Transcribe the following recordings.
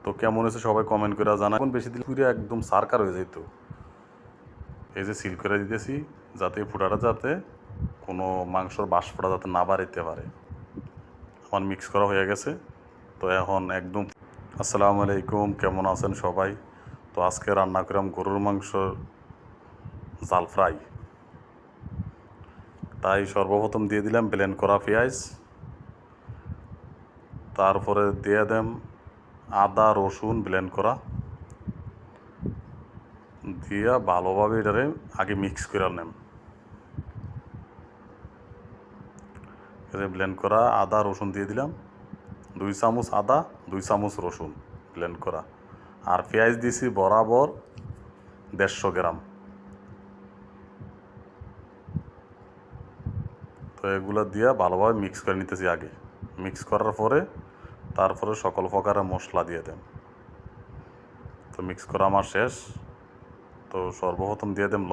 তো কেমন হয়েছে সবাই কমেন্ট করে জানাবেন। বেশি দিন পুরো একদম সারকার হয়ে যেত। এই যে সিল করে দিতেছি যাতে ফুটাটা যাতে কোনো মাংসর বাষ্পটা যাতে না বাড়িতে পারে। আমার মিক্স করা হয়ে গেছে। তো এখন একদম আসসালামু আলাইকুম, কেমন আছেন সবাই? তো আজকে রান্না করলাম গরুর মাংস জাল ফ্রাই। তাই সর্বপ্রথম দিয়ে দিলাম ব্লেন্ড করা পেঁয়াজ, তারপরে দিয়ে দেন আদা রসুন ব্লেন্ড করা, দিয়া ভালোভাবে এটারে আগে মিক্স করে নেন। ব্লেন্ড করা আদা রসুন দিয়ে দিলাম, 2 চামচ আদা 2 চামচ রসুন ব্লেন্ড করা, আর পেঁয়াজ দিয়েছি বরাবর 150 গ্রাম। তো এগুলো দিয়ে ভালোভাবে মিক্স করে নিতেছি আগে। মিক্স করার পরে তারপরে সকল প্রকারের মশলা দিয়ে দেন। তো মিক্স করা আমার শেষ। তো সর্বপ্রথম দিয়ে দেন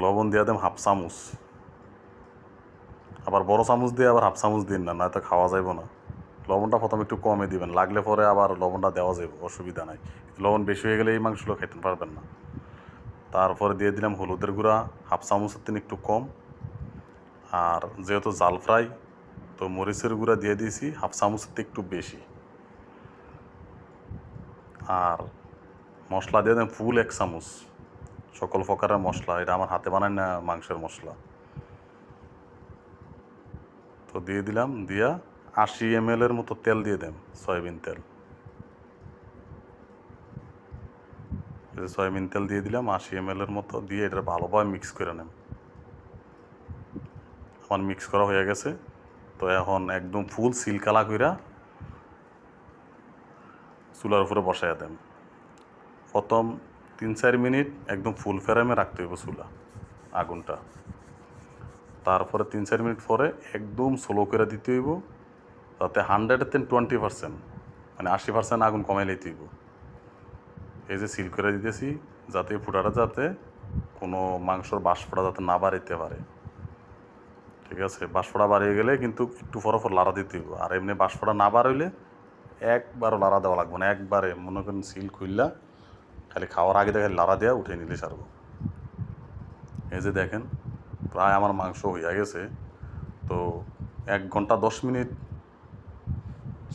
লবণ দিয়ে দেন হাফ চামচ, আবার বড় চামচ দিয়ে আবার হাফ চামচ দিন না, নয়তো খাওয়া যাইব না। লবণটা প্রথমে একটু কমে দিবেন, লাগলে পরে আবার লবণটা দেওয়া যাবে, অসুবিধা নাই। লবণ বেশি হয়ে গেলে এই মাংসগুলো খেতে পারবেন না। তারপরে দিয়ে দিলাম হলুদের গুঁড়া হাফ চামচের থেকে একটু কম, আর যেহেতু জাল ফ্রাই তো মরিচের গুঁড়া দিয়ে দিয়েছি হাফ চামচের থেকে একটু বেশি, আর মশলা দিয়ে দেন ফুল 1 চামচ। সকল প্রকারের মশলা, এটা আমার হাতে বানায় না মাংসের মশলা। তো দিয়ে দিলাম, দিয়া 80 ml এর মতো তেল দিয়ে দেন, সয়াবিন তেল। সয়াবিন তেল দিয়ে দিলাম 80 ml এর মতো, দিয়ে এটা ভালোভাবে মিক্স করে নেন। আমার মিক্স করা হয়ে গেছে। তো এখন একদম ফুল সিলকালা কইরা চুলার উপরে বসাইয়া দেন। প্রথম 3-4 মিনিট একদম ফুল ফ্লেমে রাখতে হইব চুলা আগুনটা। তারপরে 3-4 মিনিট পরে একদম স্লো করে দিতে হইব, যাতে 120%, মানে 80% আগুন কমাই লইতে হইব। এই যে সিল করে দিতেছি যাতে ফুটাটা যাতে কোনো মাংসর বাষ্পটা যাতে না বাড়িতে পারে। ঠিক আছে, বাষ্পটা বাড়িয়ে গেলে কিন্তু একটু পর লাড়া দিতে হইব। আর এমনি বাষ্পটা না বাড়াইলে একবারও লাড়া দেওয়া লাগবে না, একবারে মনে করেন সিল খুললা খালি খাওয়ার আগে দেখে লাড়া দেওয়া উঠে নিলে সারবো। এই যে দেখেন প্রায় আমার মাংস হইয়া গেছে। তো 1 ঘন্টা 10 মিনিট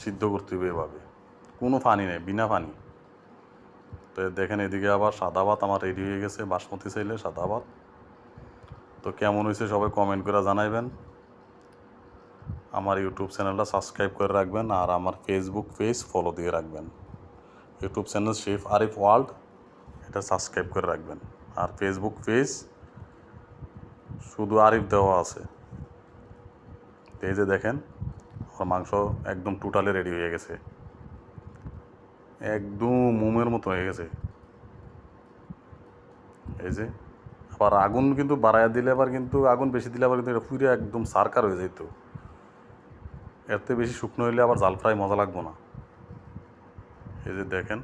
সিদ্ধ করতে হবে এভাবে, কোনো পানি নেই, বিনা পানি। তো দেখেন এদিকে আবার সাদা ভাত আমার রেডি হয়ে গেছে, বাসমতি চাইলে সাদা ভাত। তো কেমন হয়েছে সবাই কমেন্ট করে জানাইবেন। আমার ইউটিউব চ্যানেলটা সাবস্ক্রাইব করে রাখবেন, আর আমার ফেসবুক পেজ ফলো দিয়ে রাখবেন। YouTube channel chef Arif world, এটা সাবস্ক্রাইব করে রাখবেন। আর ফেসবুক পেজ শুধু আরিফ দেওয়া আছে। এই যে দেখেন আমার মাংস একদম টোটালি রেডি হয়ে গেছে, একদম মোমের মতো হয়ে গেছে। এই যে আবার আগুন কিন্তু বাড়াইয়া দিলে আবার কিন্তু আগুন বেশি দিলে আবার কিন্তু এটা পুরো একদম সারকার হয়ে যেত। এর থেকে বেশি শুকনো হইলে আবার জাল ফ্রাই মজা লাগবো না। এই যে দেখেন।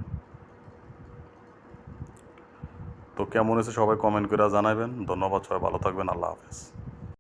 তো কেমন হয়েছে সবাই কমেন্ট করে জানাবেন। ধন্যবাদ, সবাই ভালো থাকবেন, আল্লাহ হাফেজ।